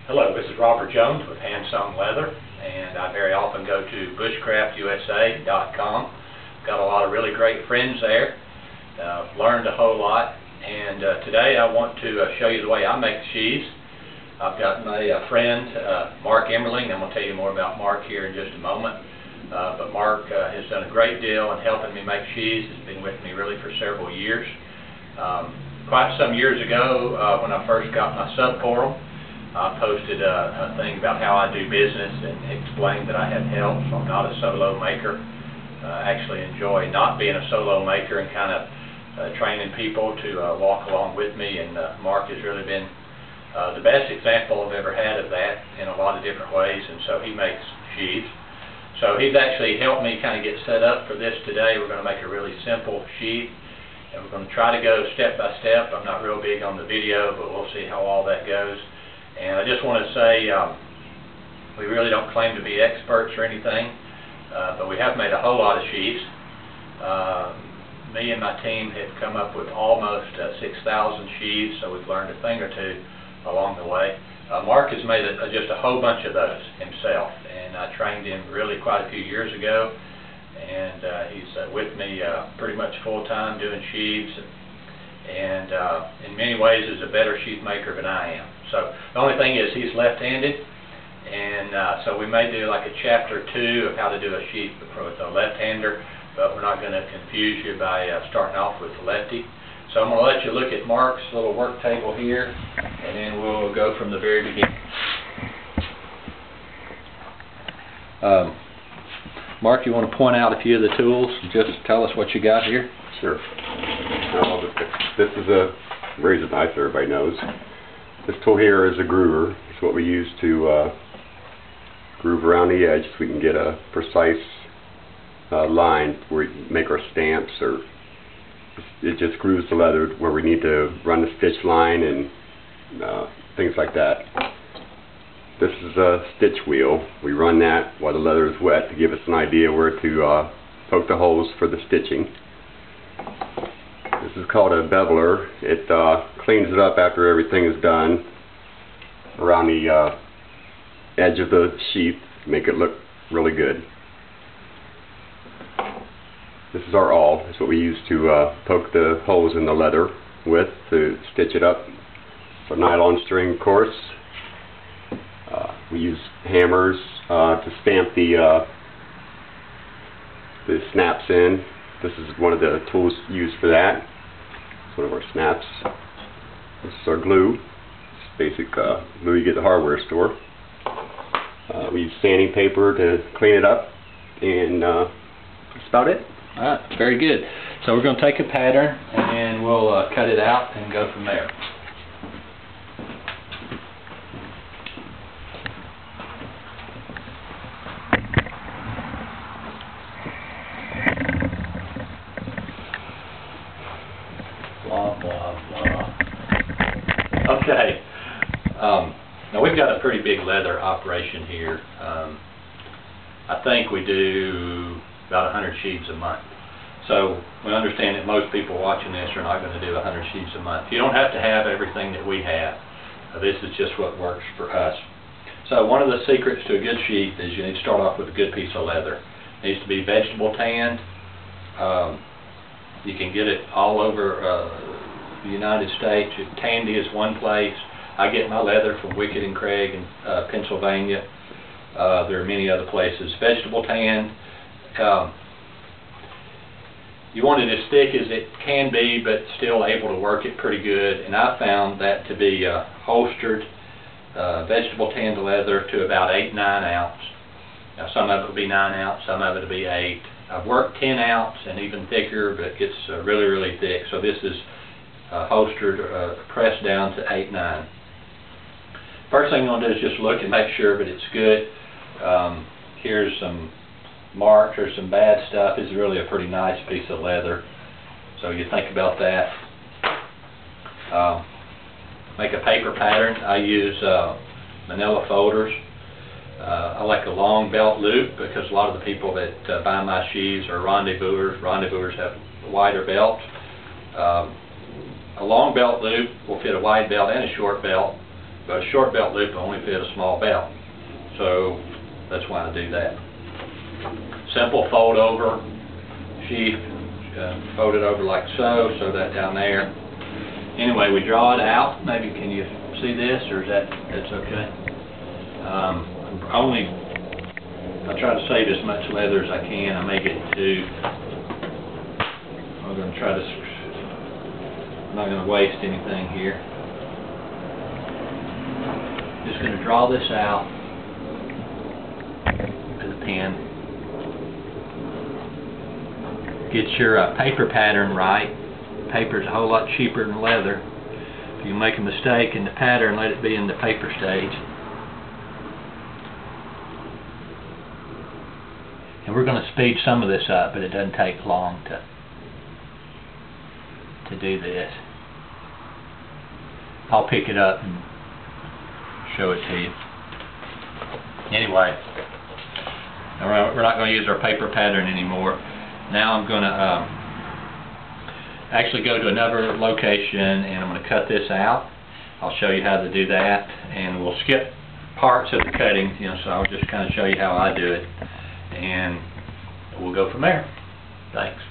Hello, this is Robert Jones with Hand-Sewn Leather, and I very often go to bushcraftusa.com. Got a lot of really great friends there. Learned a whole lot, and today I want to show you the way I make sheaths. I've got my friend Mark Emmerling. I'm going to tell you more about Mark here in just a moment. But Mark has done a great deal in helping me make sheaths. He's been with me really for several years. Quite some years ago, when I first got my sub-forum, I posted a thing about how I do business and explained that I had help, so I'm not a solo maker. I actually enjoy not being a solo maker and kind of training people to walk along with me, and Mark has really been the best example I've ever had of that in a lot of different ways, and so he makes sheaths. So he's actually helped me kind of get set up for this today. We're going to make a really simple sheath, and we're going to try to go step by step. I'm not real big on the video, but we'll see how all that goes. And I just want to say we really don't claim to be experts or anything, but we have made a whole lot of sheaths. Me and my team have come up with almost 6,000 sheaths, so we've learned a thing or two along the way. Mark has made just a whole bunch of those himself, and I trained him really quite a few years ago, and he's with me pretty much full-time doing sheaths, and in many ways is a better sheath maker than I am. So the only thing is he's left-handed, and so we may do like a chapter 2 of how to do a sheath with a left-hander, but we're not going to confuse you by starting off with the lefty. So I'm going to let you look at Mark's little work table here, and then we'll go from the very beginning. Mark, you want to point out a few of the tools and just tell us what you got here? Sure. This is a razor knife, everybody knows. This tool here is a groover. It's what we use to groove around the edge so we can get a precise line where we make our stamps, or it just grooves the leather where we need to run the stitch line and things like that. This is a stitch wheel. We run that while the leather is wet to give us an idea where to poke the holes for the stitching. This is called a beveler. It cleans it up after everything is done around the edge of the sheath to make it look really good. This is our awl. It's what we use to poke the holes in the leather with to stitch it up. It's a nylon string, of course. We use hammers to stamp the snaps in. This is one of the tools used for that. It's one of our snaps. This is our glue. It's basic glue you get at the hardware store. We use sanding paper to clean it up, and that's about it. Alright, very good. So we're going to take a pattern, and we'll cut it out and go from there. Blah, blah, blah. Okay. Now we've got a pretty big leather operation here. I think we do about 100 sheaths a month. So we understand that most people watching this are not going to do 100 sheaths a month. You don't have to have everything that we have. This is just what works for us. So one of the secrets to a good sheath is you need to start off with a good piece of leather. It needs to be vegetable tanned. You can get it all over the United States. Tandy is one place. I get my leather from Wicked and Craig in Pennsylvania. There are many other places. Vegetable tanned. You want it as thick as it can be, but still able to work it pretty good. And I found that to be holstered vegetable tanned leather to about 8-9 ounce. Now some of it will be 9 ounce, some of it will be 8. I've worked 10 ounce and even thicker, but it gets really, really thick. So this is holstered, pressed down to 8-9. First thing you want to do is just look and make sure that it's good. Here's some marks or some bad stuff. This is really a pretty nice piece of leather, so you think about that. Make a paper pattern. I use manila folders. I like a long belt loop because a lot of the people that buy my sheaths are rendezvousers. Rendezvousers have wider belts. A long belt loop will fit a wide belt and a short belt, a short belt loop will only fit a small belt. So that's why I do that. Simple fold over sheath, fold it over like so, sew that down there. Anyway, we draw it out. Maybe can you see this, or is that's okay? I try to save as much leather as I can. I may get two. I'm going to try to. I'm not going to waste anything here. Just going to draw this out with a pen. Get your paper pattern right. Paper's a whole lot cheaper than leather. If you make a mistake in the pattern, let it be in the paper stage. And we're going to speed some of this up, but it doesn't take long to do this. I'll pick it up and show it to you. Anyway, we're not going to use our paper pattern anymore. Now I'm going to actually go to another location, and I'm going to cut this out. I'll show you how to do that, and we'll skip parts of the cutting, so I'll just kind of show you how I do it, and we'll go from there. Thanks.